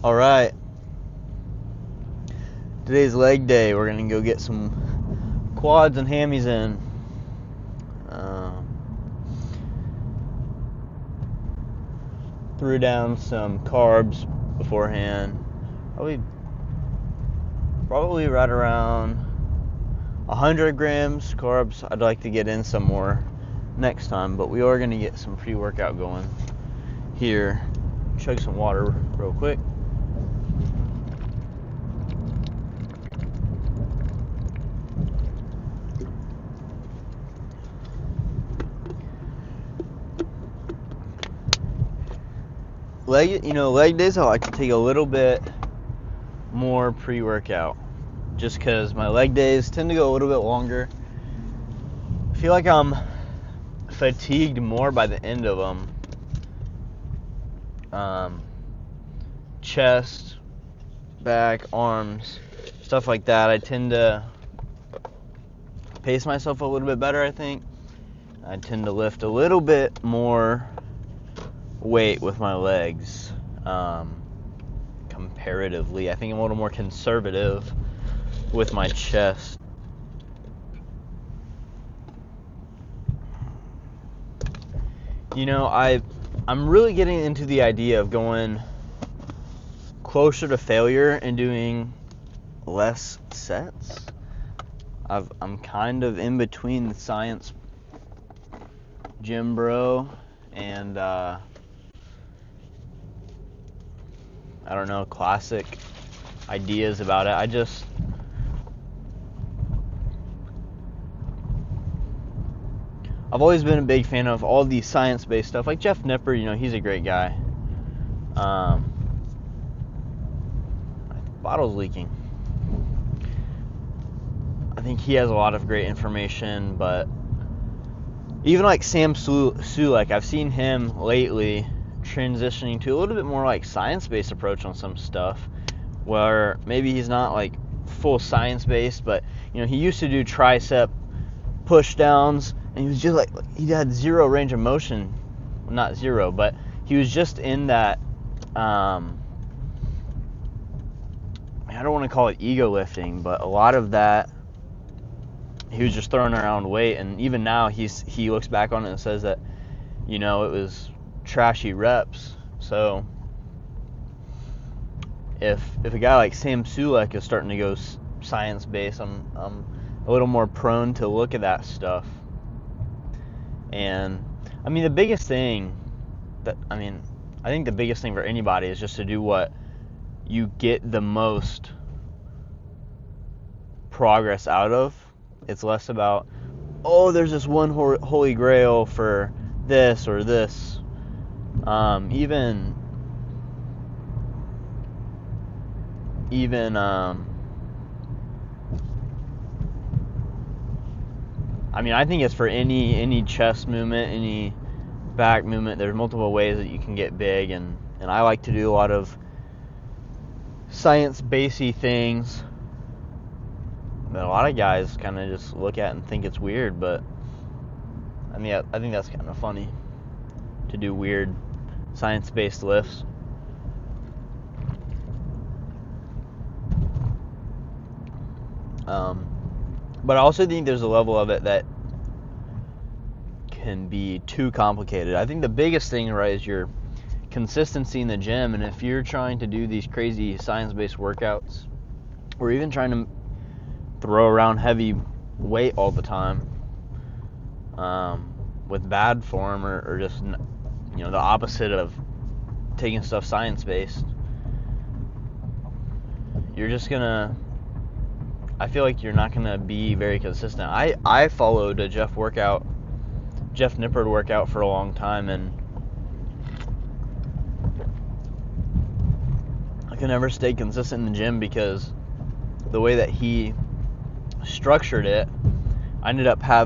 All right. Today's leg day. We're gonna go get some quads and hammies in. Threw down some carbs beforehand. Probably right around 100 grams carbs. I'd like to get in some more next time, but we are gonna get some pre-workout going here. Chug some water real quick. Leg days I like to take a little bit more pre-workout just because my leg days tend to go a little bit longer. I feel like I'm fatigued more by the end of them. Chest, back, arms, stuff like that. I tend to pace myself a little bit better, I think. I tend to lift a little bit more weight with my legs, comparatively. I think I'm a little more conservative with my chest. I'm really getting into the idea of going closer to failure and doing less sets. I'm kind of in between the science gym bro and classic ideas about it. I've always been a big fan of all the science-based stuff. Like Jeff Nipper, he's a great guy. Bottle's leaking. I think he has a lot of great information, but even like Sam Sulek, I've seen him lately transitioning to a little bit more like science-based approach on some stuff, where maybe he's not like full science-based, but he used to do tricep push downs, and he was just like, he had zero range of motion. Well, not zero, but he was just in that I don't want to call it ego lifting, but a lot of that he was just throwing around weight. And even now he looks back on it and says that it was trashy reps. So if a guy like Sam Sulek is starting to go science based, I'm a little more prone to look at that stuff. And I think the biggest thing for anybody is just to do what you get the most progress out of. It's less about, there's this one holy grail for this or this. I think it's for any chest movement, any back movement. There's multiple ways that you can get big, and I like to do a lot of science-basedy things that a lot of guys kind of just look at and think it's weird, but I think that's kind of funny to do weird science-based lifts. But I also think there's a level of it that can be too complicated. I think the biggest thing, right, is your consistency in the gym. And if you're trying to do these crazy science-based workouts, or even trying to throw around heavy weight all the time, with bad form, or just the opposite of taking stuff science-based, I feel like you're not gonna be very consistent. I followed a Jeff Nippard workout for a long time, and I could never stay consistent in the gym because the way that he structured it, I ended up I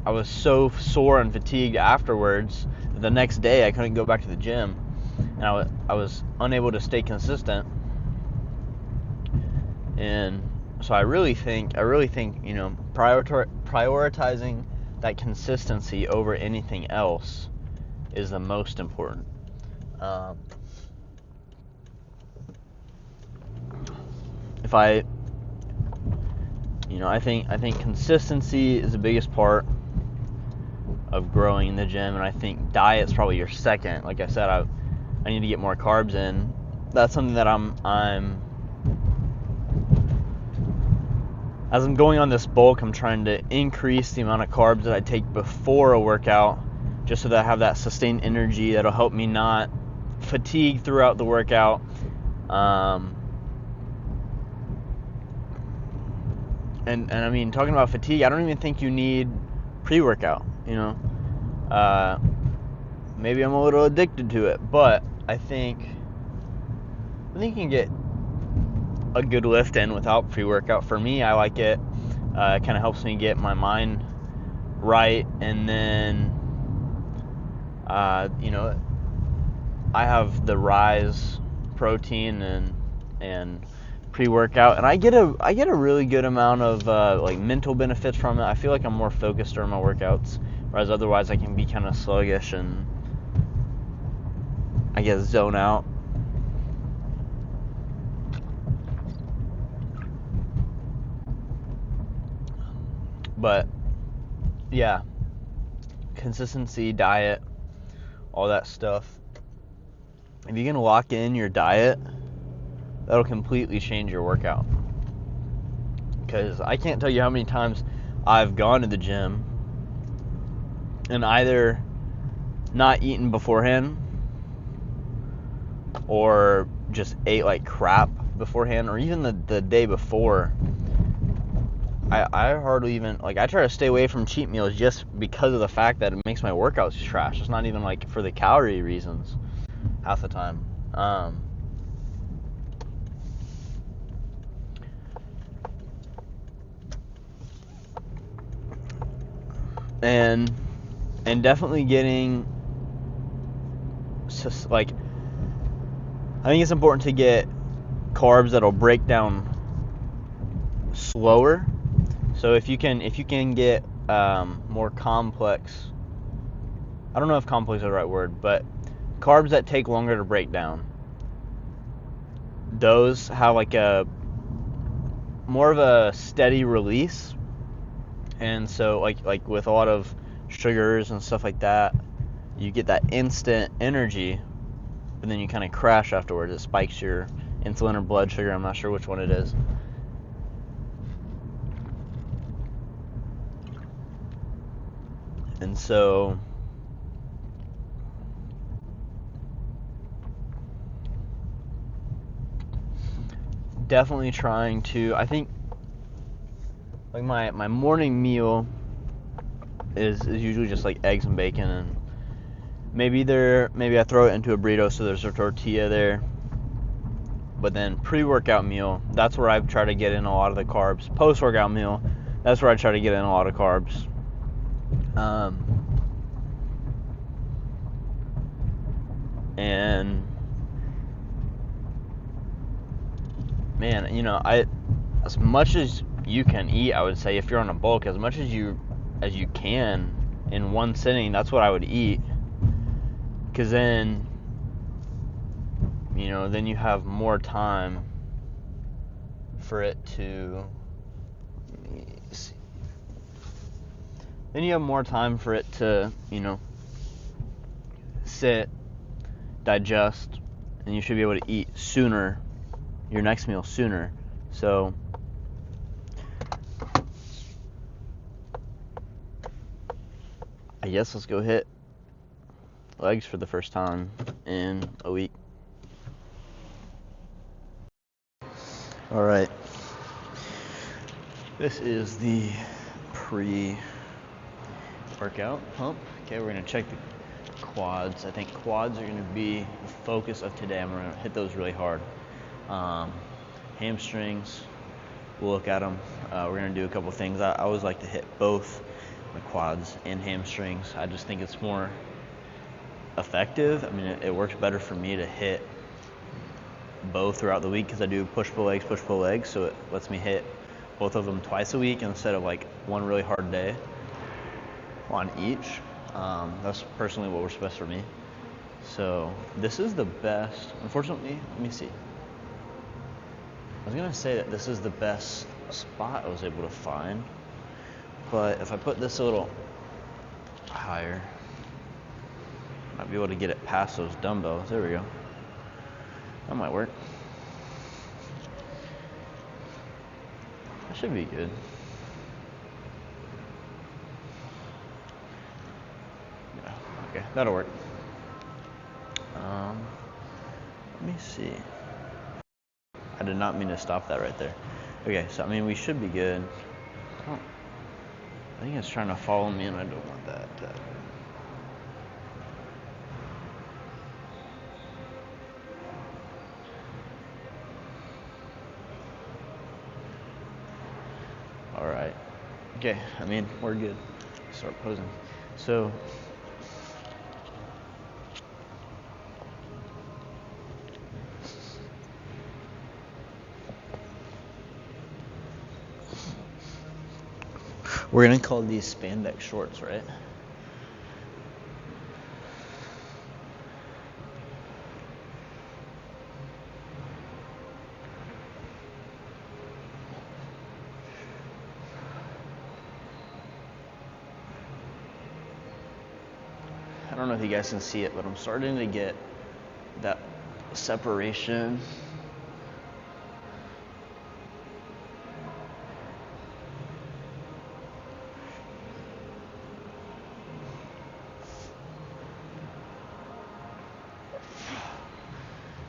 was so sore and fatigued afterwards that the next day I couldn't go back to the gym, and I was unable to stay consistent. And so I really think prioritizing that consistency over anything else is the most important. Um, if I, I think consistency is the biggest part of growing in the gym, and I think diet's probably your second. Like I said, I need to get more carbs in. That's something that I'm as I'm going on this bulk, I'm trying to increase the amount of carbs that I take before a workout, just so that I have that sustained energy that'll help me not fatigue throughout the workout. And I mean, talking about fatigue, I don't even think you need pre-workout, maybe I'm a little addicted to it, but I think you can get a good lift in without pre-workout. For me, I like it. It kind of helps me get my mind right, and then I have the Rise protein and pre-workout, and I get a really good amount of like mental benefits from it. I feel like I'm more focused during my workouts, whereas otherwise I can be kind of sluggish and I guess zone out. But yeah, consistency, diet, all that stuff. If you can lock in your diet, that'll completely change your workout. Because I can't tell you how many times I've gone to the gym and either not eaten beforehand or just ate like crap beforehand, or even the day before. I hardly even, like, I try to stay away from cheat meals just because of the fact that it makes my workouts trash. It's not even like for the calorie reasons half the time. And definitely getting, like, I think it's important to get carbs that'll break down slower. So if you can get more complex, I don't know if complex is the right word, but carbs that take longer to break down, those have like a more of a steady release. And so like with a lot of sugars and stuff like that, you get that instant energy, but then you kind of crash afterwards. It spikes your insulin or blood sugar. I'm not sure which one it is. And so definitely trying to, I think, like my morning meal is usually just like eggs and bacon, and maybe I throw it into a burrito so there's a tortilla there. But then pre-workout meal, that's where I try to get in a lot of the carbs. Post-workout meal, that's where I try to get in a lot of carbs. And man, as much as you can eat, I would say, if you're on a bulk, as much as you can in one sitting, that's what I would eat. Because then you have more time for it to, sit, digest, and you should be able to eat sooner, your next meal sooner. So I guess let's go hit legs for the first time in a week. Alright, this is the pre-workout pump. Okay, we're going to check the quads. I think quads are going to be the focus of today. I'm going to hit those really hard. Hamstrings, we'll look at them. We're going to do a couple things. I always like to hit both my quads and hamstrings. I just think it's more effective. I mean, it works better for me to hit both throughout the week because I do push-pull legs, so it lets me hit both of them twice a week instead of like one really hard day on each. That's personally what works best for me. So this is the best. Unfortunately, let me see. I was gonna say that this is the best spot I was able to find, but if I put this a little higher, I might be able to get it past those dumbbells. There we go. That might work. That should be good. Yeah, okay, that'll work. Let me see. I did not mean to stop that right there. Okay, so I mean we should be good. I think it's trying to follow me, and I don't want that. All right. Okay, I mean we're good. Start posing. So. We're gonna call these spandex shorts, right? I don't know if you guys can see it, but I'm starting to get that separation.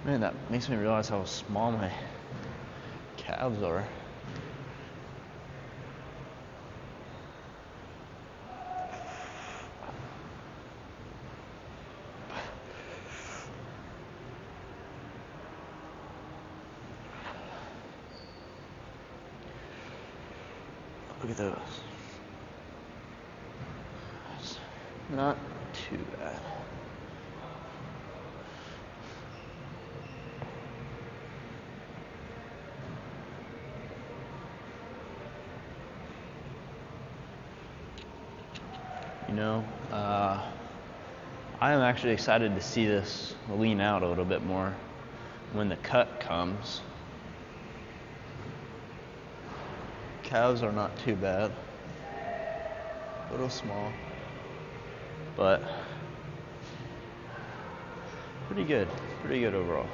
Man, that makes me realize how small my calves are. Look at those. It's not too bad. You know, I am actually excited to see this lean out a little bit more when the cut comes. Calves are not too bad. A little small, but pretty good overall.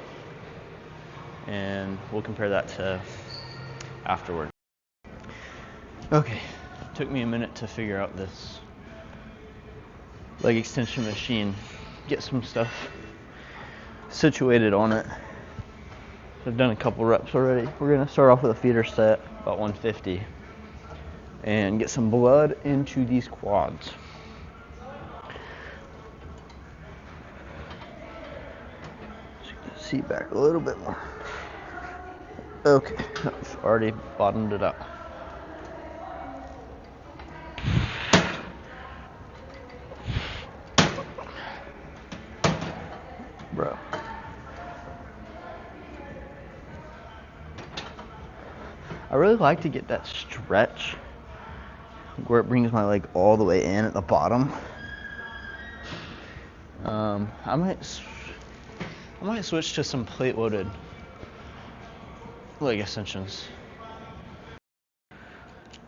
And we'll compare that to afterward. Okay, took me a minute to figure out this leg extension machine, get some stuff situated on it. I've done a couple reps already. We're gonna start off with a feeder set, about 150, and get some blood into these quads. Seat back a little bit more. Okay, I've already bottomed it up. Bro. I really like to get that stretch where it brings my leg all the way in at the bottom. I might switch to some plate loaded leg extensions.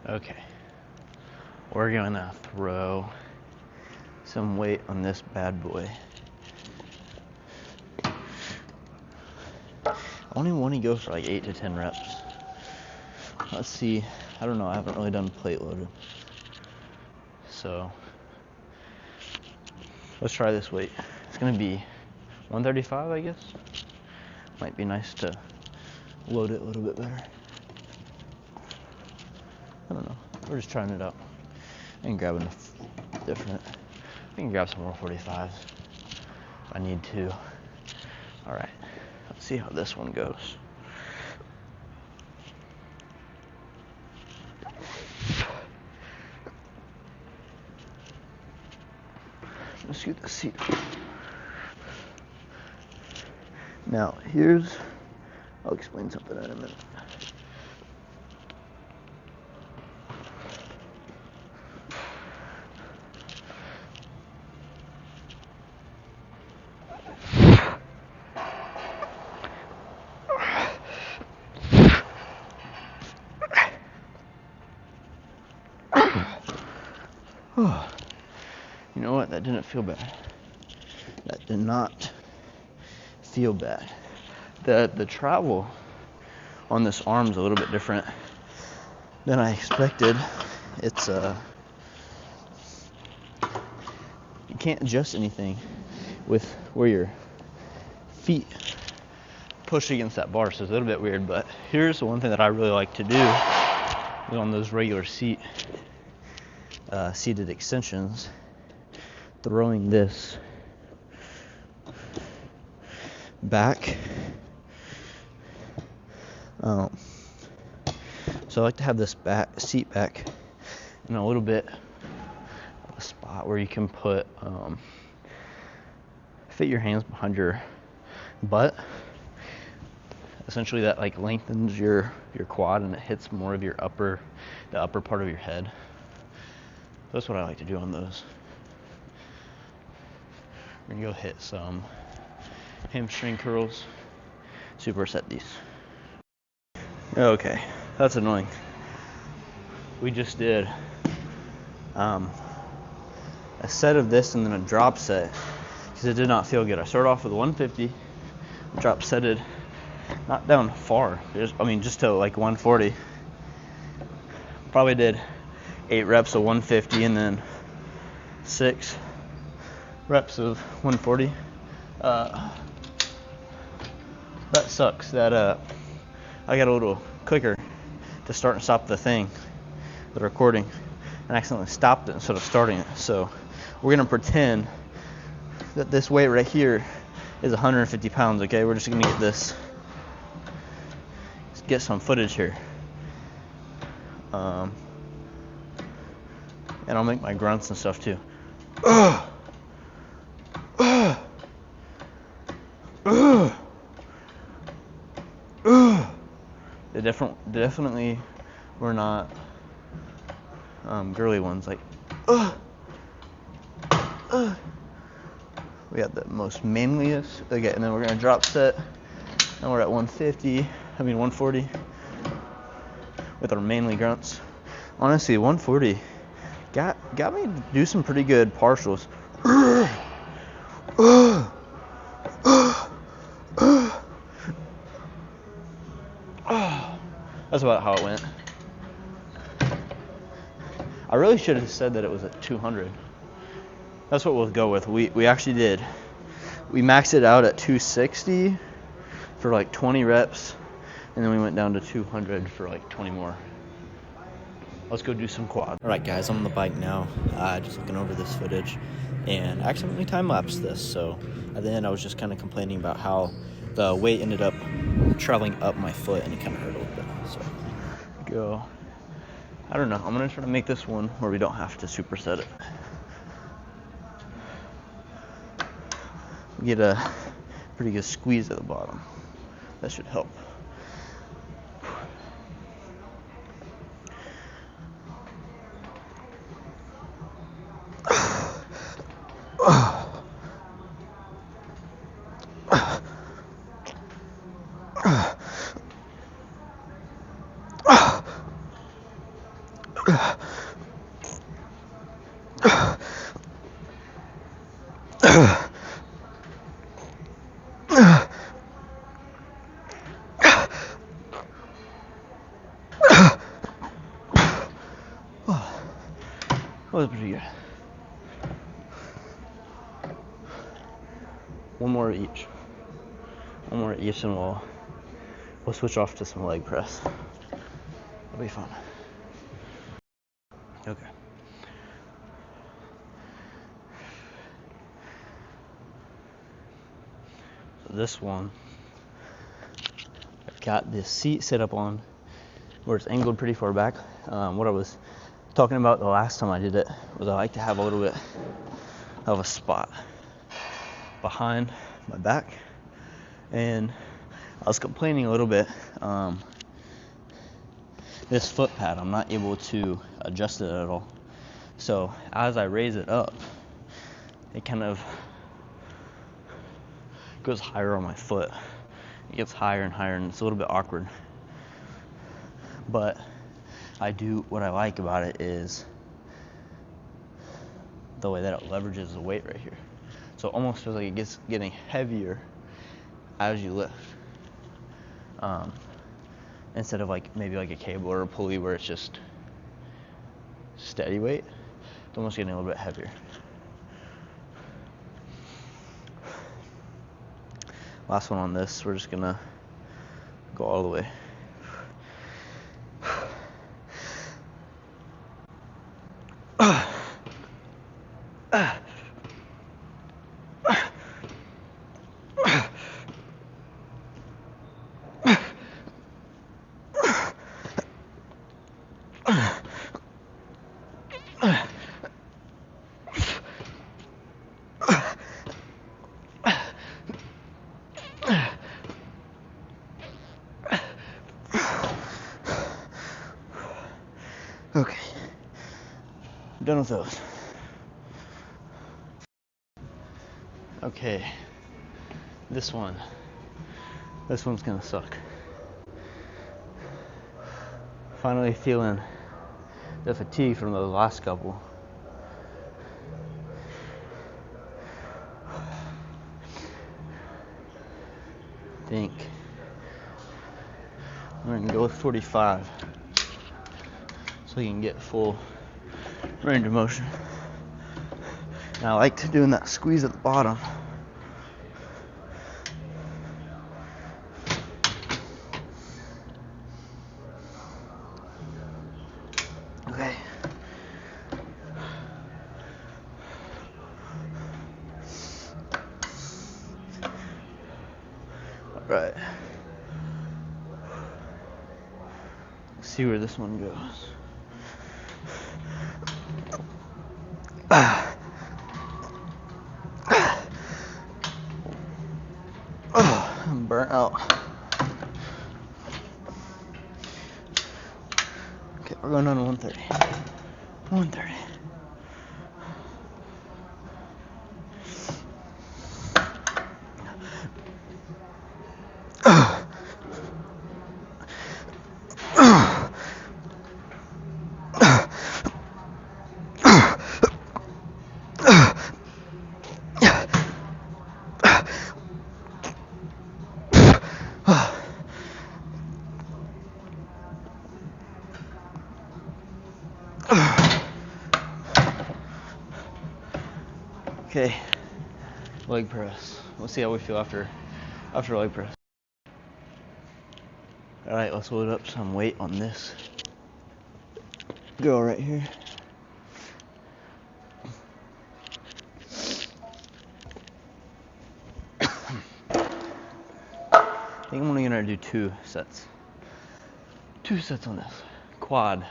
Okay, we're gonna throw some weight on this bad boy. I only want to go for like 8 to 10 reps. Let's see. I don't know. I haven't really done plate loaded. So let's try this weight. It's gonna be 135, I guess. Might be nice to load it a little bit better. I don't know. We're just trying it out and grabbing different. I can grab some more 45s if I need to. All right. Let's see how this one goes. Let's get the seat. Now, I'll explain something in a minute. that didn't feel bad. That did not feel bad. The travel on this arm's a little bit different than I expected. It's you can't adjust anything with where your feet push against that bar, so it's a little bit weird. But here's the one thing that I really like to do on those regular seated extensions, throwing this back. So I like to have this seat back in a little bit of a spot where you can put fit your hands behind your butt. Essentially that like lengthens your quad and it hits more of the upper part of your head. That's what I like to do on those. We're gonna go hit some hamstring curls, superset these. Okay, that's annoying. We just did a set of this and then a drop set because it did not feel good. I started off with 150, drop setted, not down far, just to like 140. Probably did 8 reps of 150 and then 6 reps of 140. That sucks that I got a little clicker to start and stop the recording, and accidentally stopped it instead of starting it. So we're gonna pretend that this weight right here is 150 pounds. Okay, we're just gonna get some footage here, and I'll make my grunts and stuff too. They definitely were not girly ones. Like, we got the most manliest. Okay, and then we're gonna drop set. And we're at 140 with our manly grunts. Honestly, 140 got me to do some pretty good partials. That's about how it went. I really should have said that it was at 200. That's what we'll go with. We actually did. We maxed it out at 260 for like 20 reps, and then we went down to 200 for like 20 more. Let's go do some quad. All right, guys, I'm on the bike now, just looking over this footage, and I accidentally time-lapsed this. So at the end, I was just kind of complaining about how the weight ended up traveling up my foot, and it kind of hurt a little bit. So go. I don't know. I'm gonna try to make this one where we don't have to superset it. Get a pretty good squeeze at the bottom. That should help. That was pretty good. One more each, and we'll switch off to some leg press. It'll be fun. Okay. So this one, I've got this seat set up on where it's angled pretty far back. What I was talking about the last time I did it was I like to have a little bit of a spot behind my back, and I was complaining a little bit. This foot pad, I'm not able to adjust it at all. So as I raise it up, it kind of goes higher on my foot. It gets higher and higher, and it's a little bit awkward. But what I like about it is the way that it leverages the weight right here. So it almost feels like it gets getting heavier as you lift. Instead of like maybe like a cable or a pulley where it's just steady weight, it's almost getting a little bit heavier. Last one on this, we're just gonna go all the way. Okay, I'm done with those. Okay, this one's gonna suck. Finally feeling the fatigue from the last couple. I think I'm gonna go with 45 so you can get full range of motion. And I like doing that squeeze at the bottom. Okay. All right. Let's see where this one goes. I'm burnt out. Okay, we're going on 130. 130. Okay, leg press. Let's see how we feel after leg press. All right, let's load up some weight on this girl right here. I think I'm only gonna do 2 sets. 2 sets on this. Quad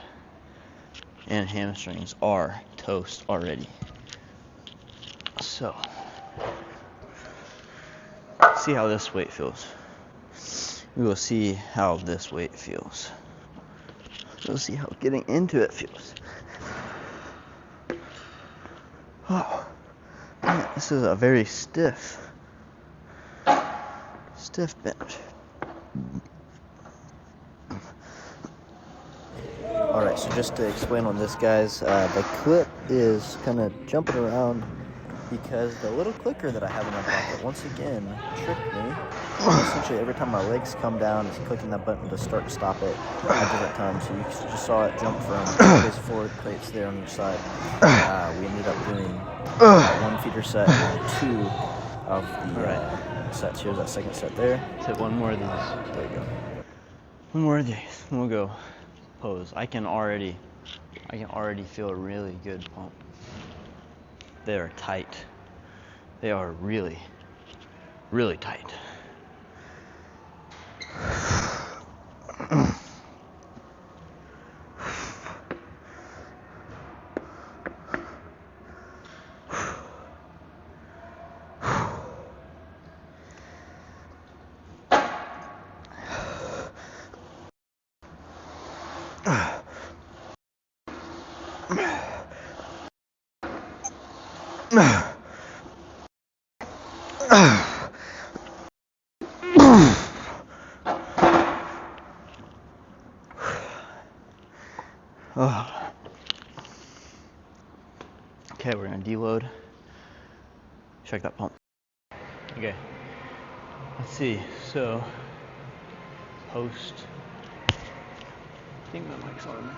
and hamstrings are toast already. So, see how this weight feels. We will see how this weight feels. We'll see how getting into it feels. Oh, man, this is a very stiff bench. Alright, so just to explain on this, guys, the clip is kind of jumping around because the little clicker that I have in my pocket once again tricked me. Essentially, every time my legs come down, it's clicking that button to start and stop it at different times. So you just saw it jump from face forward, plates there on each side. We ended up doing 1 feeder set and 2 of the sets. Here's that second set there. Let's hit one more of these. There you go. One more of these, and we'll go pose. I can already feel a really good pump. They are tight. They are really, really tight. Okay, we're gonna deload. Check that pump. Okay. Let's see. So post. I think my mic's on.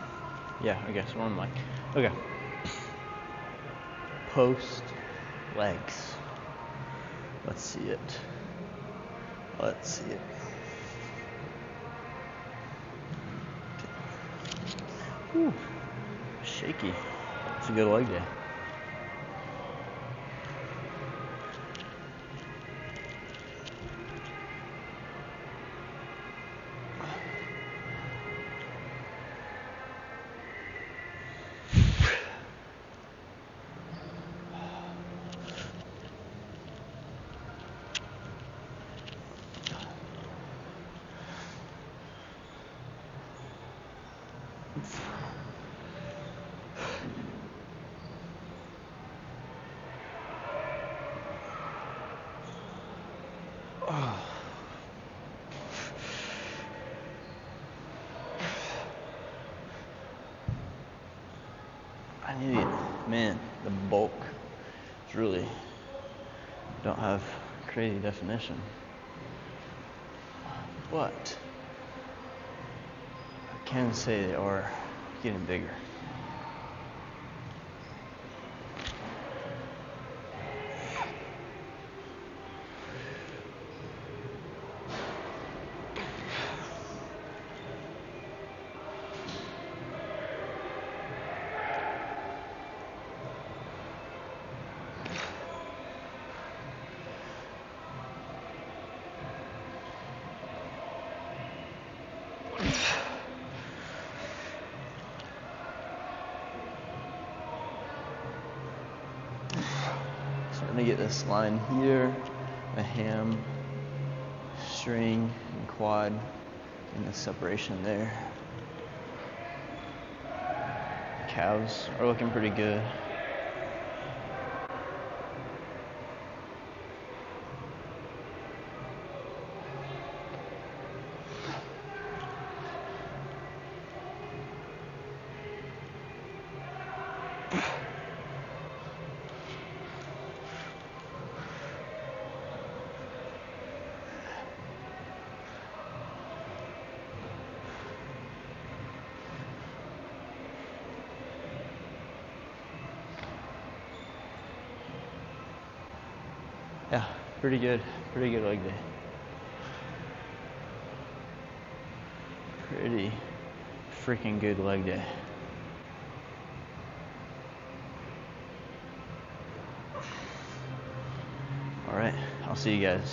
Yeah, okay, so we're on mic. Okay. Post legs. Let's see it. Let's see it. Whew. Shaky. It's a good leg day. I need, man, the bulk is really, don't have crazy definition, but I can say they are getting bigger. Starting to get this line here, the ham, string, and quad, and the separation there. Calves are looking pretty good. Yeah, pretty good leg day. Pretty freaking good leg day. All right, I'll see you guys.